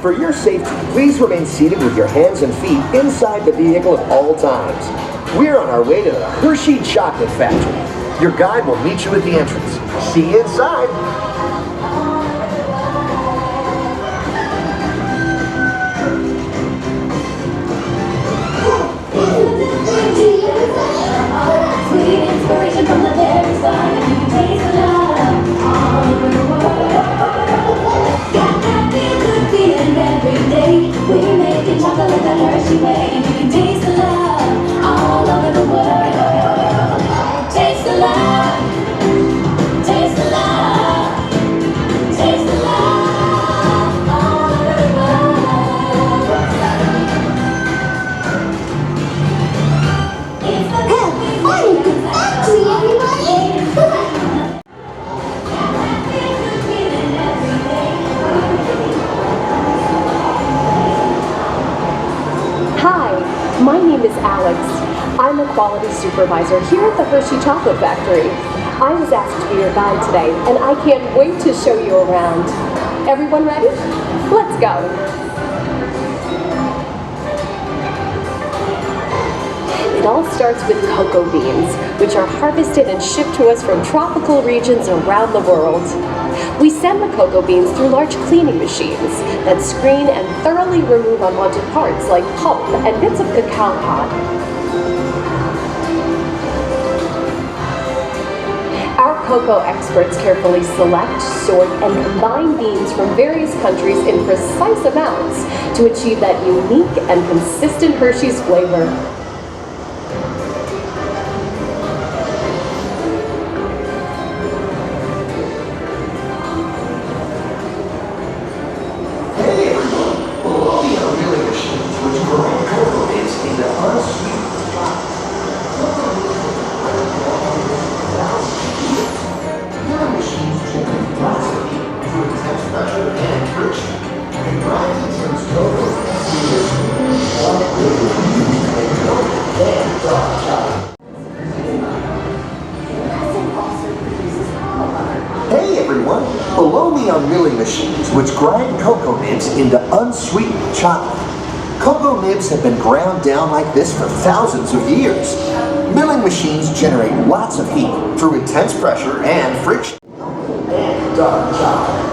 For your safety, please remain seated with your hands and feet inside the vehicle at all times. We're on our way to the Hershey Chocolate Factory. Your guide will meet you at the entrance. See you inside. Sweet inspiration from the very start. You can taste the love all over the world. Got that good feeling every day. We're making chocolate the Hershey way. You can taste the love all over the world. Taste the love. Taste the love. Taste the love all over the world. It's the Hi, my name is Alex. I'm a quality supervisor here at the Hershey Chocolate Factory. I was asked to be your guide today, and I can't wait to show you around. Everyone ready? Let's go. It all starts with cocoa beans, which are harvested and shipped to us from tropical regions around the world. We send the cocoa beans through large cleaning machines that screen and thoroughly remove unwanted parts like pulp and bits of cacao pod. Our cocoa experts carefully select, sort, and combine beans from various countries in precise amounts to achieve that unique and consistent Hershey's flavor. Hey everyone! Below me are milling machines which grind cocoa nibs into unsweetened chocolate. Cocoa nibs have been ground down like this for thousands of years. Milling machines generate lots of heat through intense pressure and friction. And dark chocolate.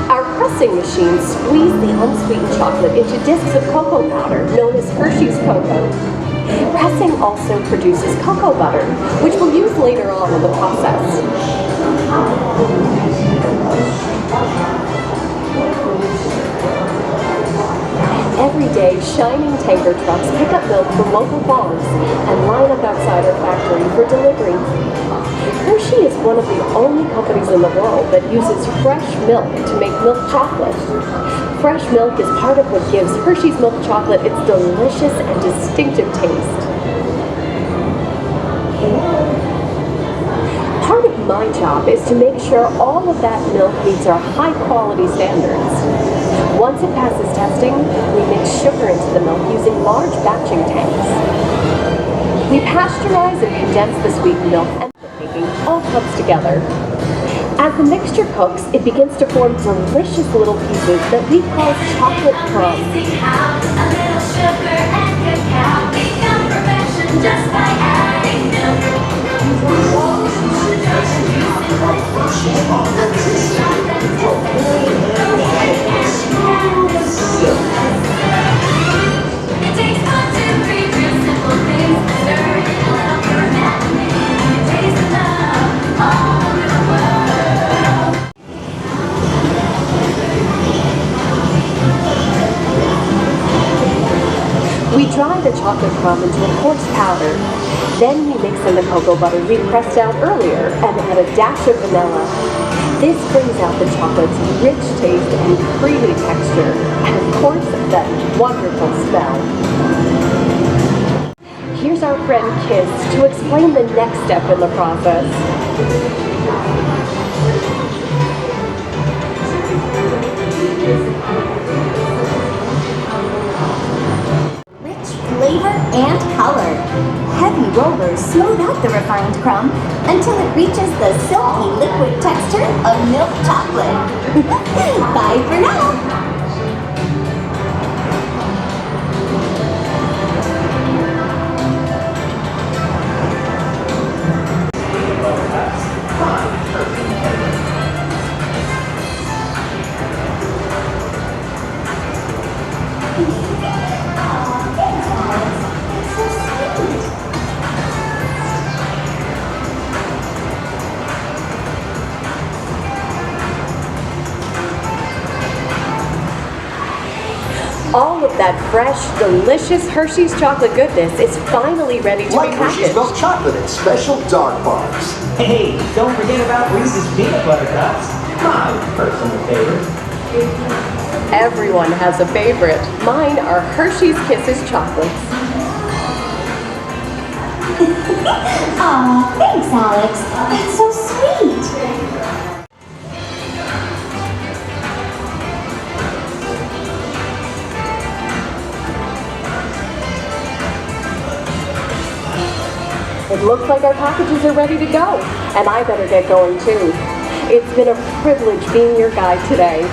Our pressing machines squeeze the unsweetened chocolate into discs of cocoa powder known as Hershey's cocoa. Pressing also produces cocoa butter, which we'll use later on in the process. Every day, shining tanker trucks pick up milk from local farms and line up outside our factory for delivery. Hershey is one of the only companies in the world that uses fresh milk to make milk chocolate. Fresh milk is part of what gives Hershey's milk chocolate its delicious and distinctive taste. Part of my job is to make sure all of that milk meets our high-quality standards. Once it passes testing, we mix sugar into the milk using large batching tanks. We pasteurize and condense the sweetened milk, and making all comes together. As the mixture cooks, it begins to form delicious little pieces that we call chocolate crumbs. A little sugar and cacao become perfection just by adding milk. It takes 1, 2, 3 real simple things. Stir it a little for imagining. Taste the love all over the world. We dry the chocolate crumb into a coarse powder. Then we mix in the cocoa butter we pressed out earlier and add a dash of vanilla. This brings out the chocolate's rich taste and creamy texture, and of course, that wonderful smell. Here's our friend Kiss to explain the next step in the process. Rich flavor and color. Heavy rollers smooth out the refined crumb until it reaches the silky liquid texture of milk chocolate. Bye for now. All of that fresh, delicious Hershey's chocolate goodness is finally ready to Like be Hershey's packaged. milk chocolate in special dark bars. Hey, don't forget about Reese's peanut butter cups. My personal favorite. Everyone has a favorite. Mine are Hershey's Kisses chocolates. Aw, thanks, Alex. That's so sweet. It looks like our packages are ready to go, and I better get going too. It's been a privilege being your guide today.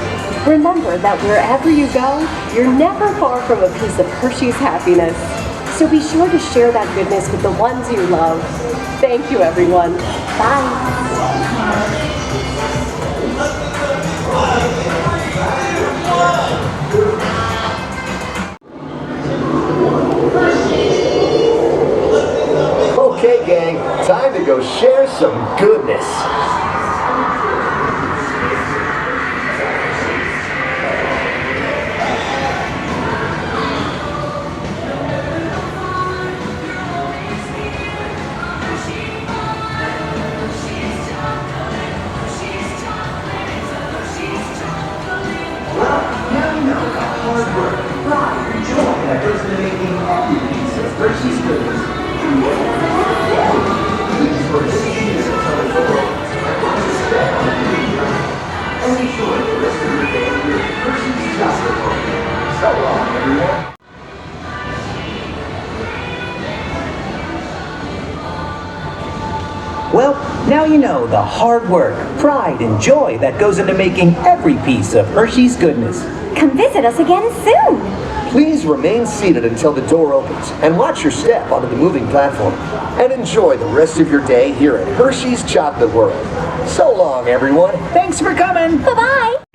Remember that wherever you go, you're never far from a piece of Hershey's happiness. So be sure to share that goodness with the ones you love. Thank you, everyone. Bye. Okay, gang, time to go share some goodness. Hershey's goodness. Well, now you know the hard work, pride, and joy that goes into making every piece of Hershey's goodness. Come visit us again soon. Please remain seated until the door opens and watch your step onto the moving platform. And enjoy the rest of your day here at Hershey's Chocolate World. So long, everyone. Thanks for coming! Bye-bye.